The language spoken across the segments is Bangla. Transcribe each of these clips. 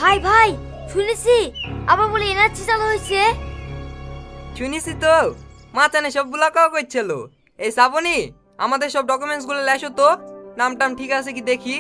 ভাই ভাই শুনেছি আবার বলে এনআরসি চালু হয়েছে। শুনেছি তো, মাচানে সব বুলাকাও করছিল। এই শ্রাবণী, আমাদের সব ডকুমেন্টস গুলো লেসো তো, নাম টাম ঠিক আছে কি দেখি।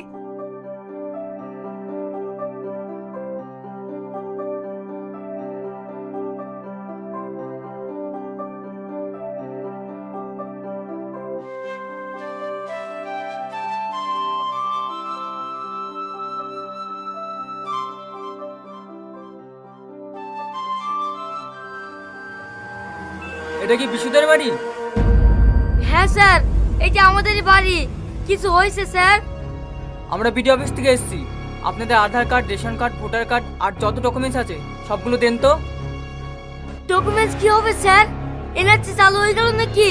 এটা কি বিশুদের বাড়ি? হ্যাঁ স্যার, এটা আমাদেরই বাড়ি। কিছু হয়েছে স্যার? আমরা বিডিও অফিস থেকে এসেছি। আপনাদের Aadhaar card, ration card, voter card আর যত ডকুমেন্টস আছে সবগুলো দেন তো। ডকুমেন্টস কি হবে স্যার? এনআরসি চালু হয়ে গেল নাকি?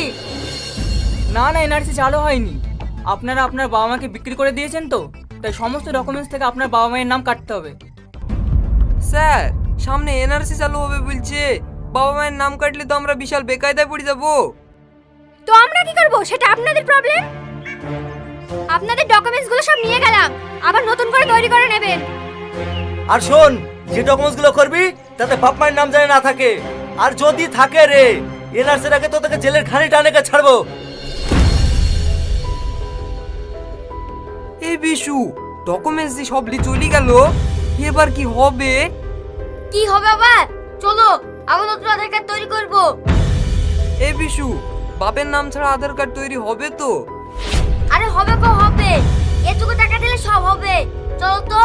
না না, এনআরসি চালু হয়নি। আপনারা আপনার বাবা মাকে বিক্রি করে দিয়েছেন তো, তাই সমস্ত ডকুমেন্টস থেকে আপনার বাবা মায়ের নাম কাটতে হবে। স্যার, সামনে এনআরসি চালু হবে বলছে, বাবা মায়ের নাম কাটলে তো আমরা বিশাল বেকায়দায় পড়ে যাবো। তো আমরা কি করব? সেটা আপনাদের প্রবলেম। আপনাদের ডকুমেন্টস গুলো সব নিয়ে গেলাম, আবার নতুন করে তৈরি করে নেবেন। আর শোন, যে ডকুমেন্টস গুলো করবি তাতে বাপ মায়ের নাম জানে না থাকে, আর যদি থাকে রে এনআরসির আগে তো তোকে জেলের খানি টানেকে ছাড়বো। এই বিশু, ডকুমেন্টস দিয়ে সব চলে গেল, এবার কি হবে? কি হবে আবার? চলো আবার নতুন আধার কার্ড তৈরি করব। এই বিশু, বাপের নাম ছাড়া আধার কার্ড তৈরি হবে তো? আরে হবে কো হবে, এটুকু টাকা দিলে সব হবে। চলো তো।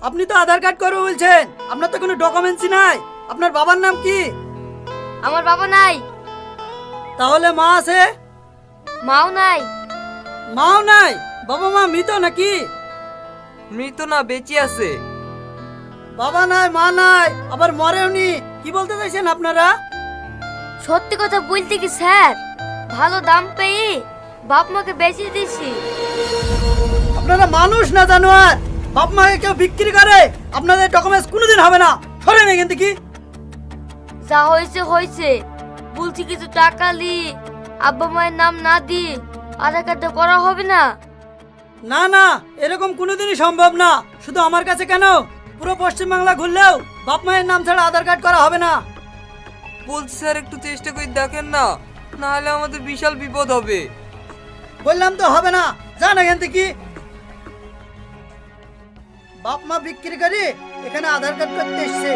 আপনি তো আধার কার্ড করবো বলছেন, আপনার তো কোনো ডকুমেন্টসই নাই। আপনার বাবার নাম কি? আমার বাবা নাই। তাহলে মা আছে? মাও নাই। মাও নাই? বাবা মা মৃত নাকি? মৃত না, বেঁচে আছে। বাবা নাই, মা নাই, আবার মরেওনি, কি বলতে চাইছেন আপনারা? সত্যি কথা বলতে কি স্যার, ভালো দাম পেয়ে বাপ মাকে বেচে দিয়েছি। আপনারা মানুষ না জানোয়ার? বাপ মাকে কেউ বিক্রি করে? আপনাদের ডকুমেন্টস কোনোদিন হবে না, সরেন এখান থেকে। যা হয়েছে হয়েছে, বলছি কিছু টাকা লি, আব্বা মায়ের নাম না দি আধার কার্ডটা করা হবে না। না না, এরকম কোনোদিনই সম্ভব না। শুধু আমার কাছে কেন, পুরো পশ্চিমবাংলা ঘুরলেও বাপ মায়ের নাম ছাড়া আধার কার্ড করা হবে না। বলছি স্যার, একটু চেষ্টা করে দেখেন না, না হলে আমাদের বিশাল বিপদ হবে। বললাম তো হবে না, যান এখান থেকে। বাপ মা বিক্রি করে এখানে আধার কার্ড করতে এসছে।